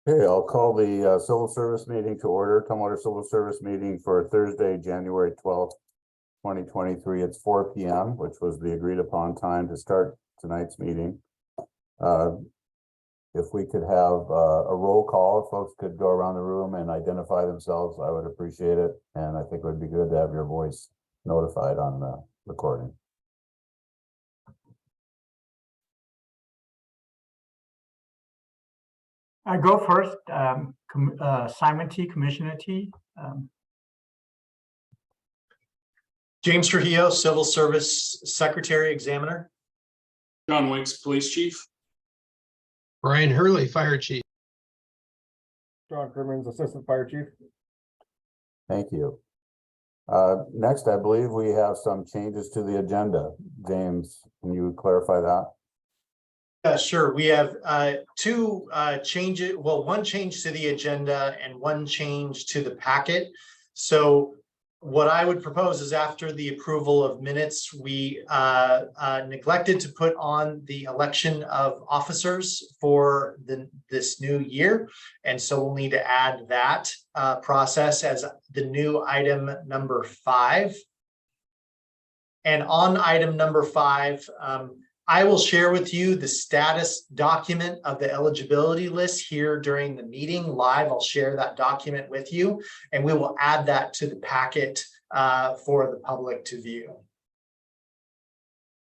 Okay, I'll call the civil service meeting to order. Tumwater Civil Service meeting for Thursday, January 12th, 2023. It's 4 p.m., which was the agreed upon time to start tonight's meeting. If we could have a roll call, if folks could go around the room and identify themselves, I would appreciate it. And I think it would be good to have your voice notified on the recording. I go first. Simon T, Commissioner T. James Trujillo, Civil Service Secretary Examiner. John Wicks, Police Chief. Brian Hurley, Fire Chief. John Crimmins, Assistant Fire Chief. Thank you. Next, I believe we have some changes to the agenda. James, can you clarify that? Sure. We have two changes. Well, one change to the agenda and one change to the packet. So what I would propose is after the approval of minutes, we neglected to put on the election of officers for this new year. And so we'll need to add that process as the new item number 5. And on item number 5, I will share with you the status document of the eligibility list here during the meeting live. I'll share that document with you, and we will add that to the packet for the public to view.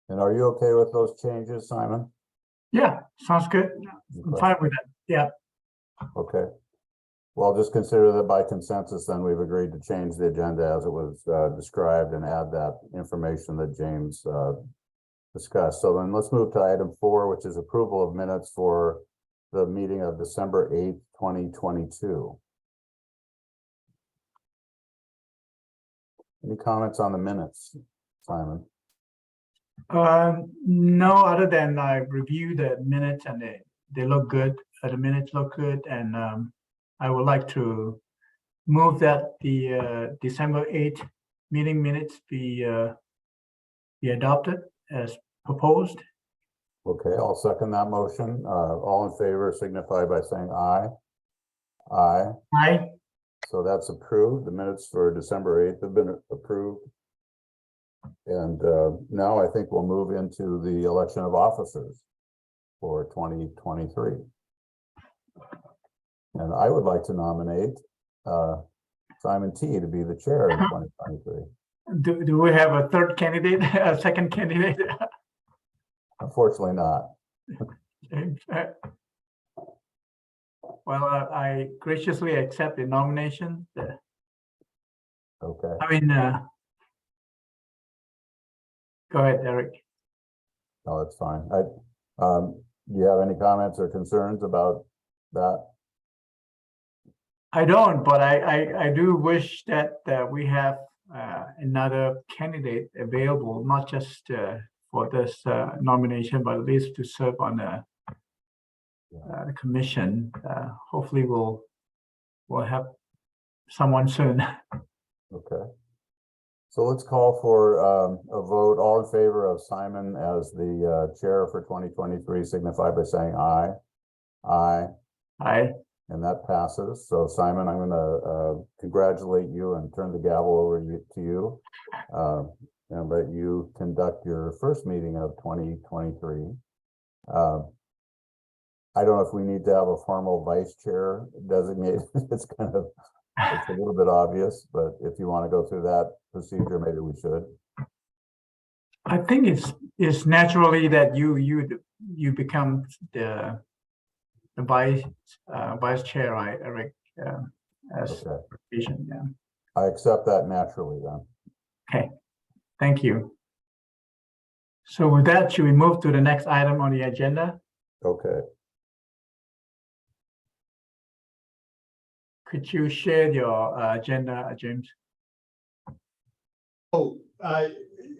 And are you okay with those changes, Simon? Yeah, sounds good. I'm fine with that. Yeah. Okay. Well, just consider that by consensus, then we've agreed to change the agenda as it was described and add that information that James discussed. So then let's move to item 4, which is approval of minutes for the meeting of December 8th, 2022. Any comments on the minutes, Simon? No, other than I reviewed the minutes and they look good. The minutes look good, and I would like to move that the December 8th meeting minutes be adopted as proposed. Okay, I'll second that motion. All in favor signify by saying aye. Aye. Aye. So that's approved. The minutes for December 8th have been approved. And now I think we'll move into the election of officers for 2023. And I would like to nominate Simon T to be the chair in 2023. Do we have a third candidate, a second candidate? Unfortunately not. Well, I graciously accept the nomination. Okay. I mean, go ahead, Eric. No, that's fine. Do you have any comments or concerns about that? I don't, but I do wish that we have another candidate available, not just for this nomination, but at least to serve on the commission. Hopefully we'll have someone soon. Okay. So let's call for a vote. All in favor of Simon as the chair for 2023 signify by saying aye. Aye. Aye. And that passes. So Simon, I'm going to congratulate you and turn the gavel over to you and let you conduct your first meeting of 2023. I don't know if we need to have a formal vice chair designated. It's a little bit obvious, but if you want to go through that procedure, maybe we should. I think it's naturally that you become the vice chair, right, Eric? As Okay. vision, yeah. I accept that naturally then. Okay, thank you. So with that, should we move to the next item on the agenda? Okay. Could you share your agenda, James? Oh,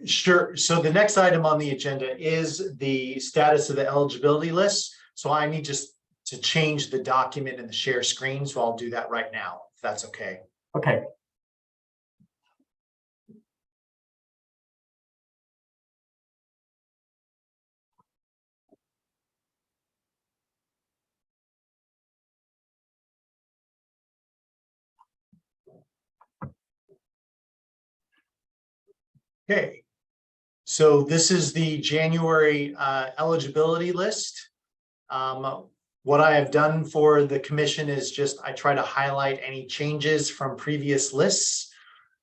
sure. So the next item on the agenda is the status of the eligibility list. So I need just to change the document in the share screen. So I'll do that right now, if that's okay. Okay. Okay. So this is the January eligibility list. What I have done for the commission is just I try to highlight any changes from previous lists.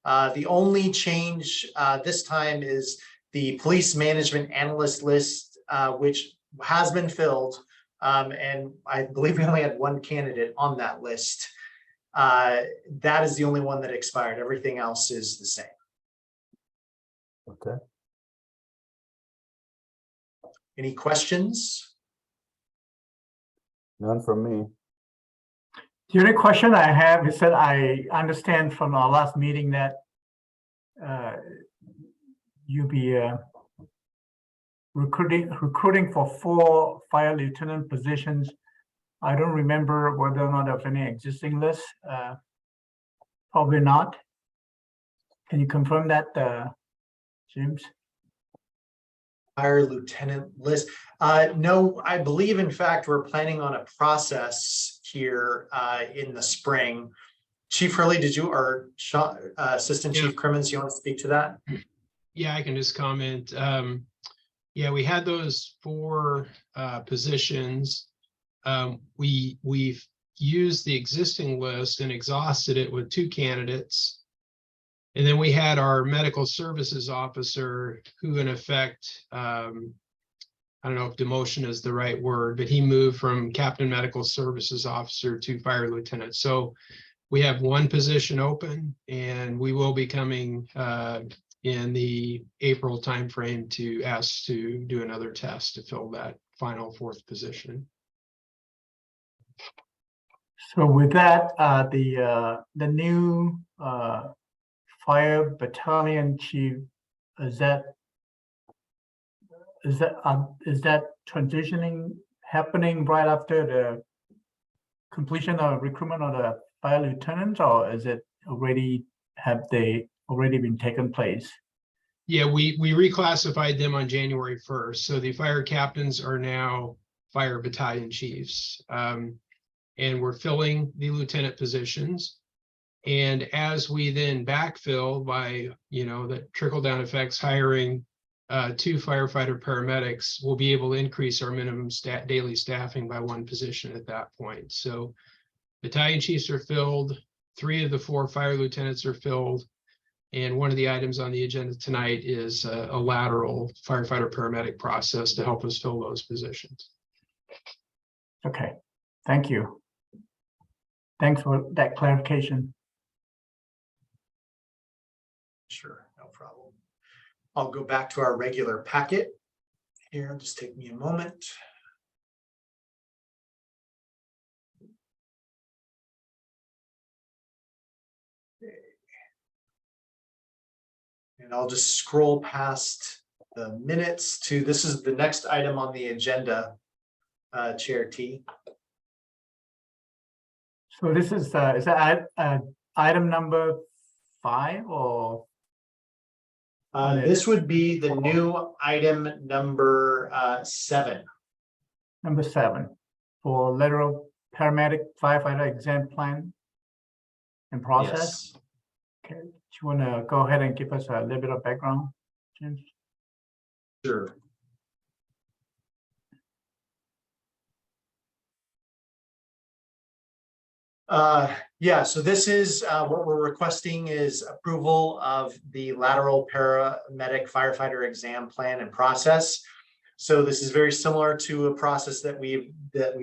The only change this time is the police management analyst list, which has been filled. And I believe we only had one candidate on that list. That is the only one that expired. Everything else is the same. Okay, Any questions? none from me. The only question I have is that I understand from our last meeting that you'll be recruiting for 4 fire lieutenant positions. I don't remember whether or not there's any existing lists. Probably not. Can you confirm that, James? Fire lieutenant list. No, I believe in fact, we're planning on a process here in the spring. Chief Hurley, did you, or Assistant Yeah. Chief Crimmins, you want to speak to that? Yeah, I can just comment. Yeah, we had those 4 positions. We've used the existing list and exhausted it with 2 candidates. And then we had our medical services officer who in effect, I don't know if demotion is the right word, but he moved from captain medical services officer to fire lieutenant. So we have 1 position open, and we will be coming in the April timeframe to ask to do another test to fill that final 4th position. So with that, the new fire battalion chief, is that transitioning happening right after the completion of recruitment of the fire lieutenants, or is it already, have they already been taken place? Yeah, we reclassified them on January 1st. So the fire captains are now fire battalion chiefs. And we're filling the lieutenant positions. And as we then backfill by, the trickle down effects, hiring 2 firefighter paramedics, we'll be able to increase our minimum daily staffing by 1 position at that point. So battalion chiefs are filled, 3 of the 4 fire lieutenants are filled. And one of the items on the agenda tonight is a lateral firefighter paramedic process to help us fill those positions. Okay, thank you. Thanks for that clarification. Sure, no problem. I'll go back to our regular packet. Here, just take me a moment. Okay. And I'll just scroll past the minutes to, this is the next item on the agenda, Chair T. So this is that item number 5 or? This would be the new item number 7. Number 7 for lateral paramedic firefighter exam plan and process. Yes. Okay, do you want to go ahead and give us a little bit of background, James? Sure. Yeah, so this is what we're requesting is approval of the lateral paramedic firefighter exam plan and process. So this is very similar to a process that we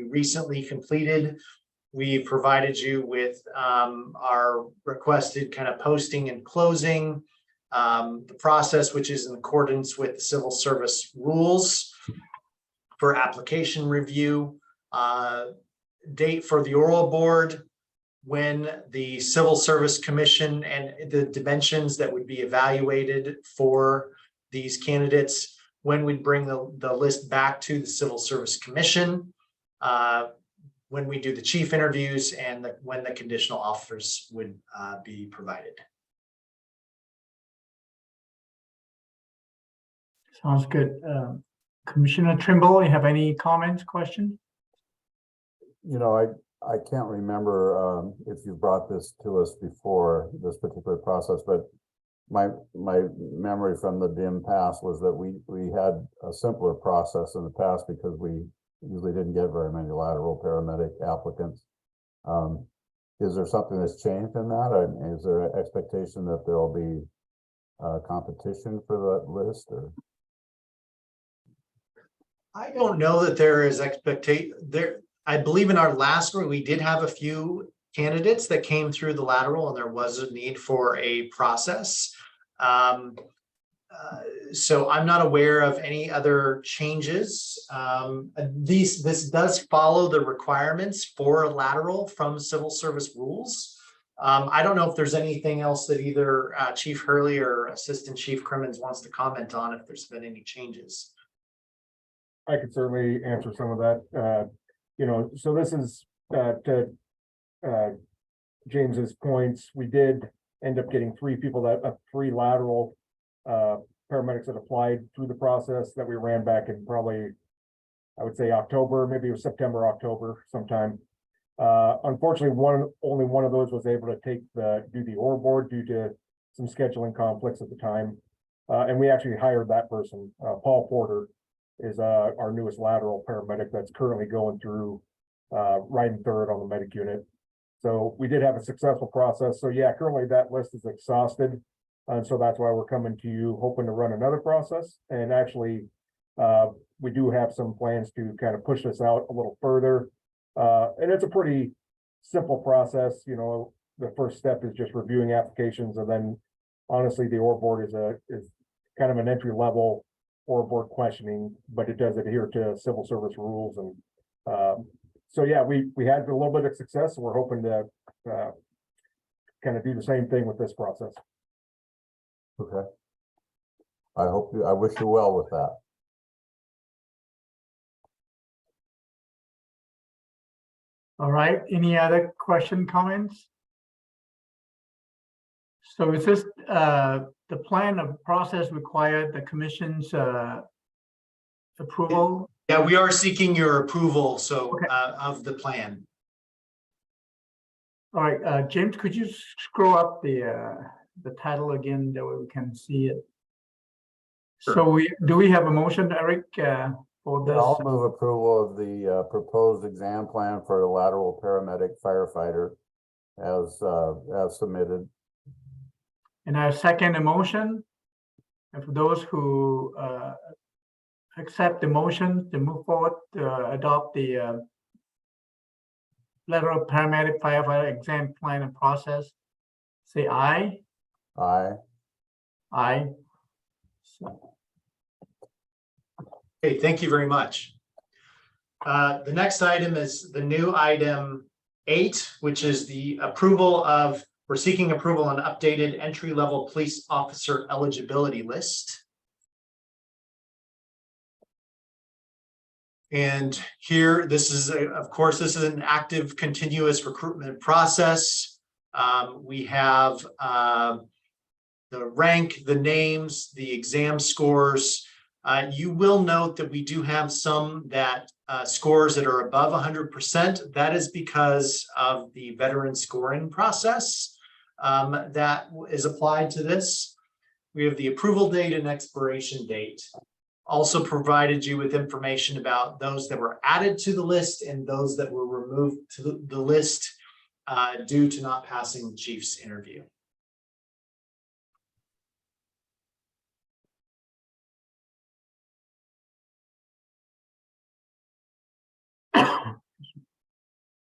recently completed. We provided you with our requested kind of posting and closing, the process, which is in accordance with the civil service rules for application review, date for the oral board, when the Civil Service Commission and the dimensions that would be evaluated for these candidates, when we bring the list back to the Civil Service Commission, when we do the chief interviews, and when the conditional offers would be provided. Sounds good. Commissioner Trimble, you have any comments, questions? I can't remember if you brought this to us before, this particular process, but my memory from the dim past was that we had a simpler process in the past because we usually didn't get very many lateral paramedic applicants. Is there something that's changed in that? Or is there an expectation that there will be competition for that list, or? I don't know that there is there. I believe in our last one, we did have a few candidates that came through the lateral and there was a need for a process. So I'm not aware of any other changes. This does follow the requirements for a lateral from civil service rules. I don't know if there's anything else that either Chief Hurley or Assistant Chief Crimmins wants to comment on, if there's been any changes. I could certainly answer some of that. You know, so this is to James's points. We did end up getting three lateral paramedics that applied through the process that we ran back in probably, I would say October, maybe it was September, October sometime. Unfortunately, only one of those was able to do the OR board due to some scheduling conflicts at the time. And we actually hired that person. Paul Porter is our newest lateral paramedic that's currently going through riding third on the medic unit. So we did have a successful process. So yeah, currently that list is exhausted. And so that's why we're coming to you hoping to run another process. And actually, we do have some plans to kind of push this out a little further. And it's a pretty simple process. You know, the first step is just reviewing applications. And then honestly, the OR board is kind of an entry level OR board questioning, but it does adhere to civil service rules. And so, yeah, we had a little bit of success. We're hoping to kind of do the same thing with this process. Okay. I wish you well with that. All right, any other comments? So is this the plan of process required the commission's approval? Yeah, we are seeking your approval, so Okay. of the plan. All right, James, could you scroll up the title again, that way we can see it? So do we have a motion, Eric, for this? I'll move approval of the proposed exam plan for a lateral paramedic firefighter as submitted. And I second the motion. And for those who accept the motion to move forward to adopt the lateral paramedic firefighter exam plan and process, say aye. Aye. Aye. So, Okay, thank you very much. The next item is the new item 8, which is the approval of, we're seeking approval on updated entry-level police officer eligibility list. And here, this is, of course, this is an active, continuous recruitment process. We have the rank, the names, the exam scores. You will note that we do have some that scores that are above 100%. That is because of the veteran scoring process that is applied to this. We have the approval date and expiration date. Also provided you with information about those that were added to the list and those that were removed to the list due to not passing the chief's interview.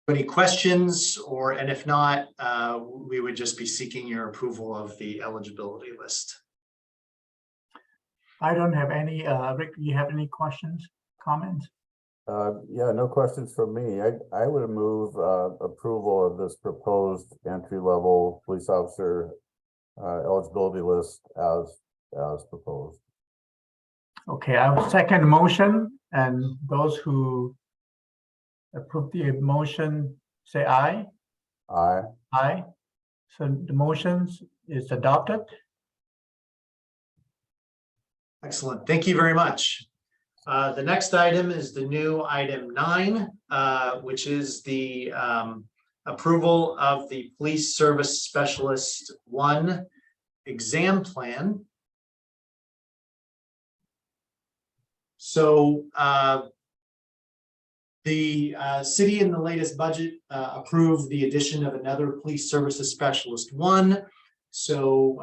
Any questions, and if not, we would just be seeking your approval of the eligibility list. I don't have any, Rick, do you have any questions, comments? Yeah, no questions from me. I would move approval of this proposed entry-level police officer eligibility list as proposed. Okay, I will second the motion, and those who approve the motion, say aye. Aye. Aye. So the motion is adopted. Excellent. Thank you very much. The next item is the new item 9, which is the approval of the police service specialist 1 exam plan. So the city in the latest budget approved the addition of another police services specialist 1. So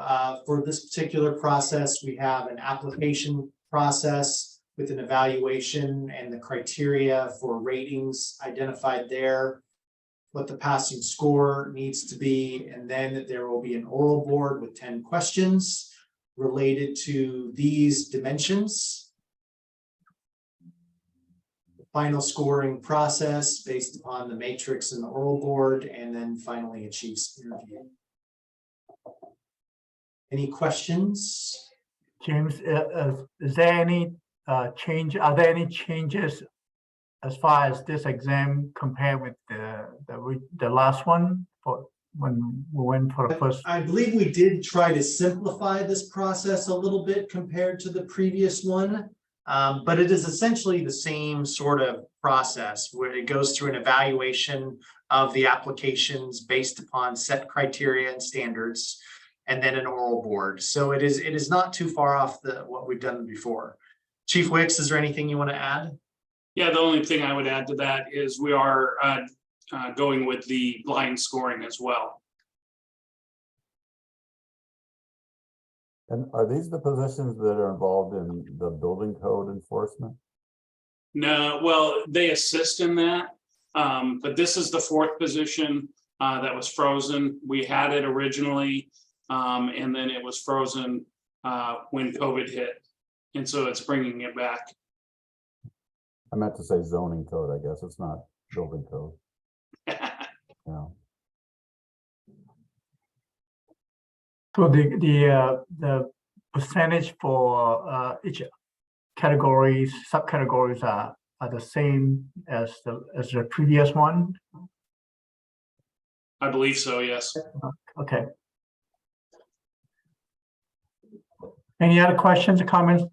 for this particular process, we have an application process with an evaluation and the criteria for ratings identified there, what the passing score needs to be, and then there will be an oral board with 10 questions related to these dimensions. Final scoring process based upon the matrix and the oral board, and then finally a chief's interview. Any questions? James, is there any change? Are there any changes as far as this exam compared with the last one for when we went for the first? I believe we did try to simplify this process a little bit compared to the previous one. But it is essentially the same sort of process where it goes through an evaluation of the applications based upon set criteria and standards, and then an oral board. So it is not too far off what we've done before. Chief Wicks, is there anything you want to add? Yeah, the only thing I would add to that is we are going with the blind scoring as well. And are these the positions that are involved in the building code enforcement? No, well, they assist in that, but this is the 4th position that was frozen. We had it originally, and then it was frozen when COVID hit. And so it's bringing it back. I meant to say zoning code, I guess. It's not building code. Yeah. So the percentage for each categories, subcategories are the same as the previous one? I believe so, yes. Okay. Any other questions or comments,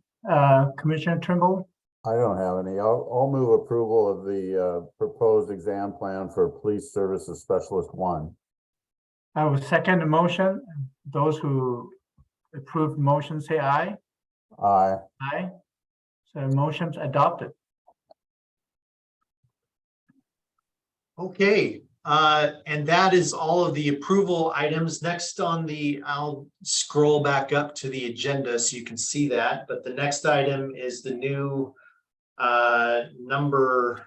Commissioner Trimble? I don't have any. I'll move approval of the proposed exam plan for Police Services Specialist 1. I will second the motion. Those who approve the motion say aye. Aye. Aye. So motion's adopted. Okay, and that is all of the approval items. Next on I'll scroll back up to the agenda so you can see that, but the next item is the new number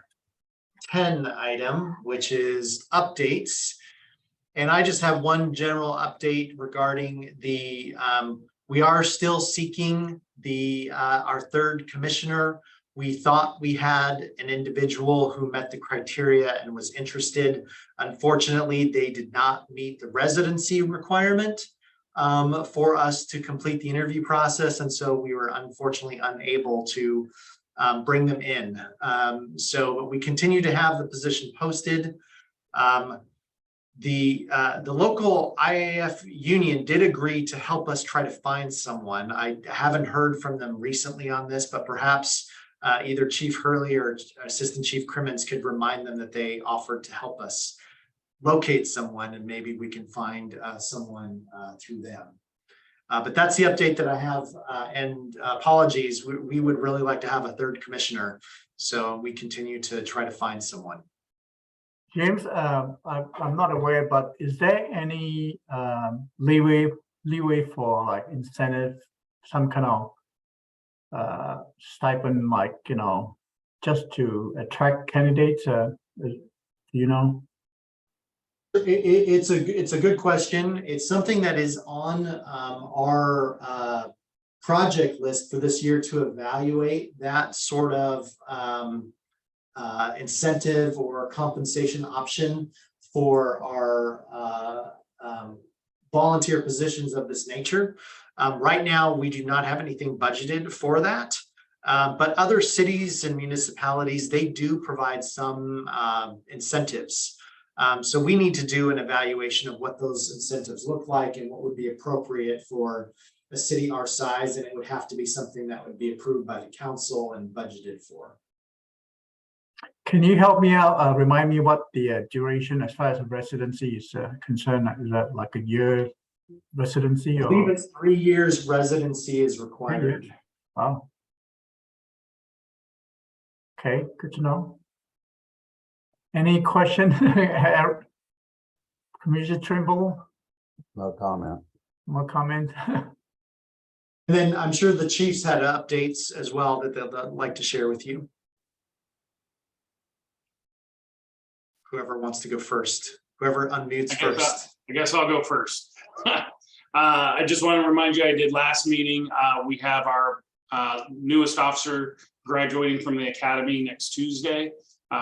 10 item, which is updates. And I just have one general update regarding the, we are still seeking our 3rd commissioner. We thought we had an individual who met the criteria and was interested. Unfortunately, they did not meet the residency requirement for us to complete the interview process. And so we were unfortunately unable to bring them in. So we continue to have the position posted. The local IAF union did agree to help us try to find someone. I haven't heard from them recently on this, but perhaps either Chief Hurley or Assistant Chief Crimmins could remind them that they offered to help us locate someone, and maybe we can find someone through them. But that's the update that I have, and apologies, we would really like to have a 3rd commissioner. So we continue to try to find someone. James, I'm not aware, but is there any leeway for like incentive, some kind of stipend, like, just to attract candidates? You know? It's a good question. It's something that is on our project list for this year to evaluate that sort of incentive or compensation option for our volunteer positions of this nature. Right now, we do not have anything budgeted for that, but other cities and municipalities, they do provide some incentives. So we need to do an evaluation of what those incentives look like and what would be appropriate for a city our size, and it would have to be something that would be approved by the council and budgeted for. Can you help me out, remind me what the duration as far as residency is concerned? Is that like a year, residency I believe or? it's 3 years residency is required. Wow. Okay, good to know. Any question? Commissioner Trimble, No comment. more comment? And then I'm sure the chiefs had updates as well that they'd like to share with you. Whoever wants to go first, whoever unmutes first. I guess I'll go first. I just want to remind you, I did last meeting. We have our newest officer graduating from the academy next Tuesday.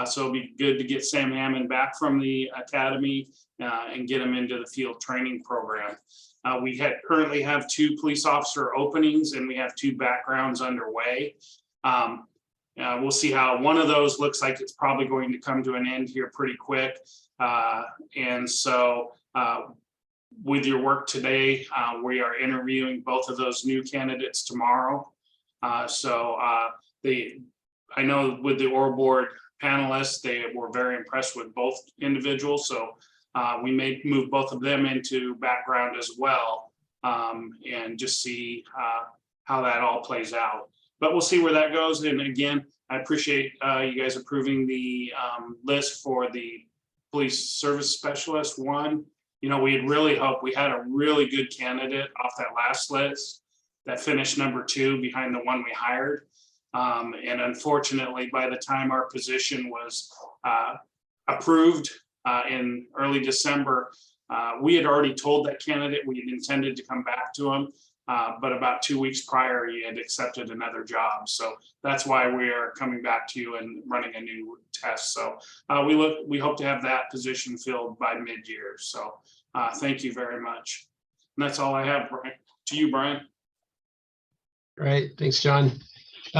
So it'll be good to get Sam Hammond back from the academy and get him into the field training program. We currently have 2 police officer openings and we have 2 backgrounds underway. We'll see how one of those looks like it's probably going to come to an end here pretty quick. And so with your work today, we are interviewing both of those new candidates tomorrow. I know with the OR board panelists, they were very impressed with both individuals. So we may move both of them into background as well, and just see how that all plays out. But we'll see where that goes. And again, I appreciate you guys approving the list for the police service specialist 1. You know, we had really hoped we had a really good candidate off that last list that finished number 2 behind the one we hired. And unfortunately, by the time our position was approved in early December, we had already told that candidate we had intended to come back to him. But about 2 weeks prior, he had accepted another job. So that's why we are coming back to you and running a new test. So we hope to have that position filled by mid-year. So thank you very much. And that's all I have, Brian. To you, Brian. All right, thanks, John.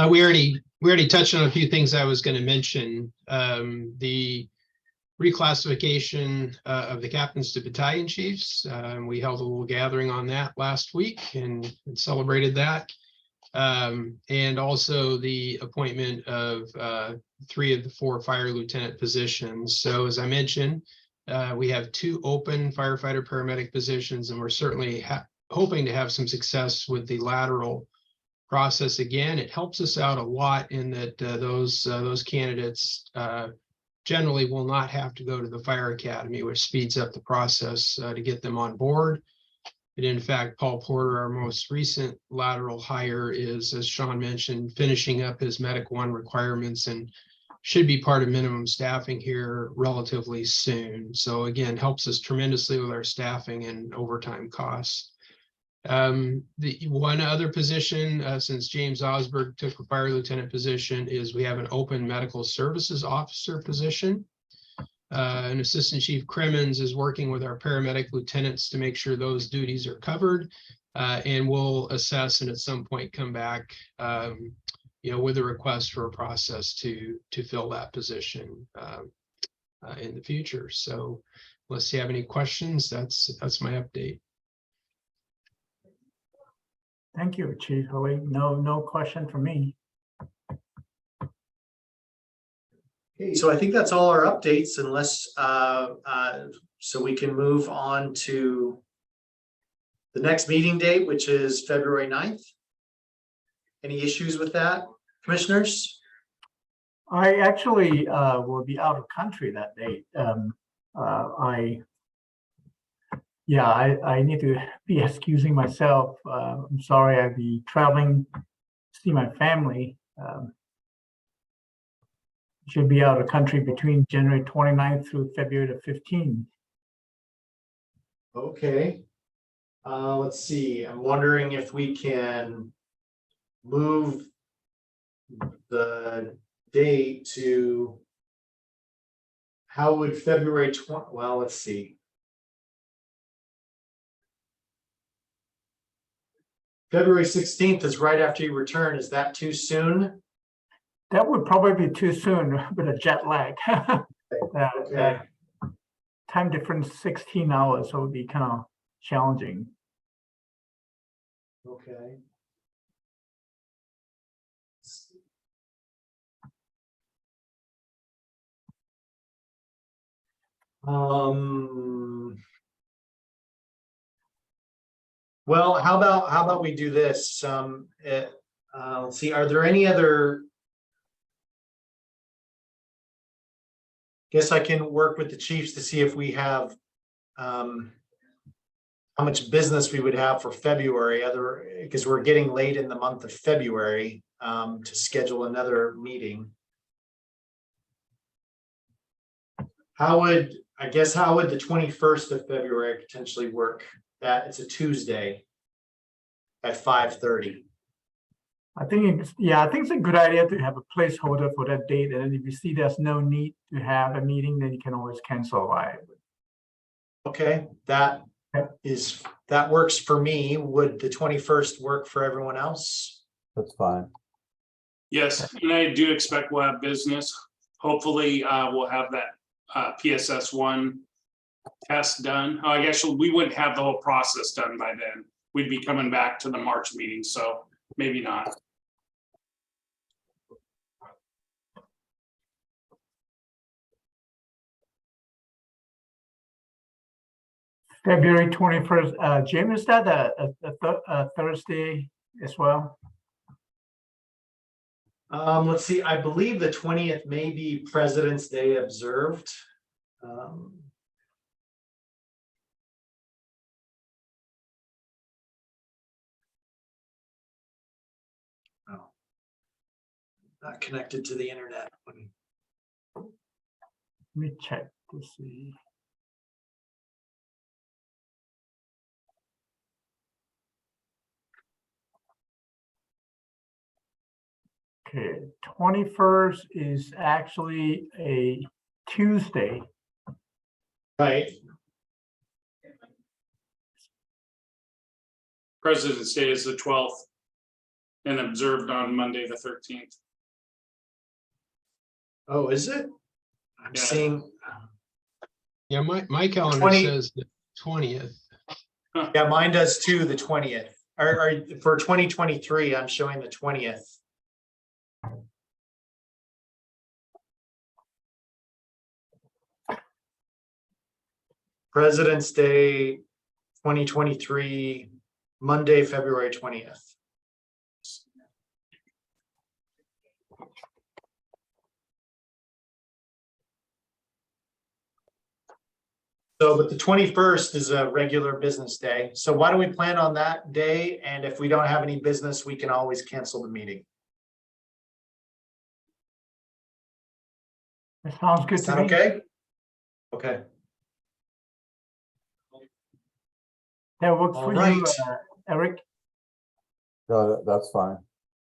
We already touched on a few things I was going to mention. The reclassification of the captains to battalion chiefs. We held a little gathering on that last week and celebrated that. And also the appointment of 3 of the 4 fire lieutenant positions. So as I mentioned, we have 2 open firefighter paramedic positions, and we're certainly hoping to have some success with the lateral process. Again, it helps us out a lot in that those candidates generally will not have to go to the fire academy, which speeds up the process to get them on board. And in fact, Paul Porter, our most recent lateral hire, is, as Sean mentioned, finishing up his Medic 1 requirements and should be part of minimum staffing here relatively soon. So again, helps us tremendously with our staffing and overtime costs. The one other position, since James Osberg took the fire lieutenant position, is we have an open medical services officer position. And Assistant Chief Crimmins is working with our paramedic lieutenants to make sure those duties are covered, and we'll assess and at some point come back, with a request for a process to fill that position in the future. So unless you have any questions, that's my update. Thank you, Chief Hoey. No question from me. Okay, so I think that's all our updates, unless so we can move on to the next meeting date, which is February 9th. Any issues with that, commissioners? I actually will be out of country that date. I need to be excusing myself. I'm sorry, I'll be traveling to see my family. Should be out of country between January 29th through February the 15th. Okay. Let's see. I'm wondering if we can move the date to, how would February 20, well, let's see. February 16th is right after you return. Is that too soon? That would probably be too soon with a jet lag. Okay. Time difference 16 hours, so it would be kind of challenging. Okay. Well, how about we do this? Let's see, are there any other? Guess I can work with the chiefs to see if we have how much business we would have for February, because we're getting late in the month of February to schedule another meeting. How would the 21st of February potentially work? That it's a Tuesday at 5:30. I think it's a good idea to have a placeholder for that date, and then if you see there's no need to have a meeting, then you can always cancel, right? Okay, that works for me. Would the 21st work for everyone else? That's fine. Yes, and I do expect we'll have business. Hopefully, we'll have that PSS1 test done. Oh, I guess we wouldn't have the whole process done by then. We'd be coming back to the March meeting, so maybe not. February 21st, Jim, is that a Thursday as well? Let's see, I believe the 20th may be President's Day observed. Oh. Not connected to the internet. Let me check to see. Okay, 21st is actually a Tuesday. Right. President's Day is the 12th and observed on Monday, the 13th. Oh, is it? I'm Yeah. seeing, Yeah, my calendar 20 says the 20th. yeah, mine does too, the 20th. Or for 2023, I'm showing the 20th. President's Day 2023, Monday, February 20th. So, but the 21st is a regular business day. So why don't we plan on that day? And if we don't have any business, we can always cancel the meeting. That sounds good Is to that me. okay? Okay. That works All for you, right. Eric? No, that's fine.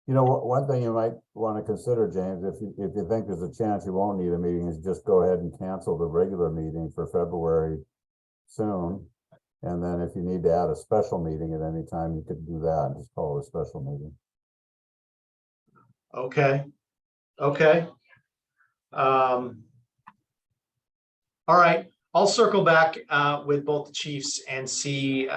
You know, one thing you might want to consider, James, if you think there's a chance you won't need a meeting, is just go ahead and cancel the regular meeting for February soon. And then if you need to add a special meeting at any time, you could do that and just call it a special meeting. Okay. Okay. All right. I'll circle back with both the chiefs and see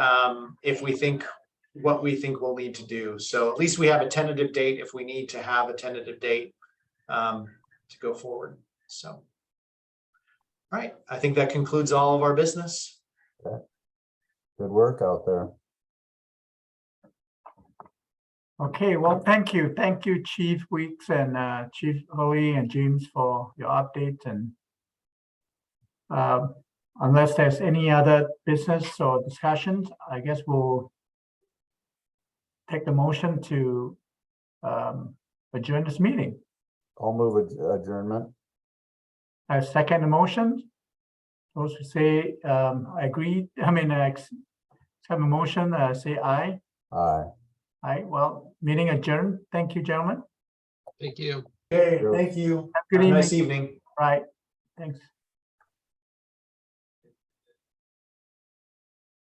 if we think what we think we'll need to do. So at least we have a tentative date if we need to have a tentative date to go forward. So, all right. I think that concludes all of our business. Okay. Good work out there. Okay, well, thank you. Thank you, Chief Weeks and Chief Hoey and James for your updates. And unless there's any other business or discussions, I guess we'll take the motion to adjourn this meeting. I'll move adjournment. I second the motion. Those who say I agree, accept the motion, say aye. Aye. Aye, well, meeting adjourned. Thank you, gentlemen. Thank you. Okay, Sure. thank you. Good Have a nice evening. evening. Right, thanks.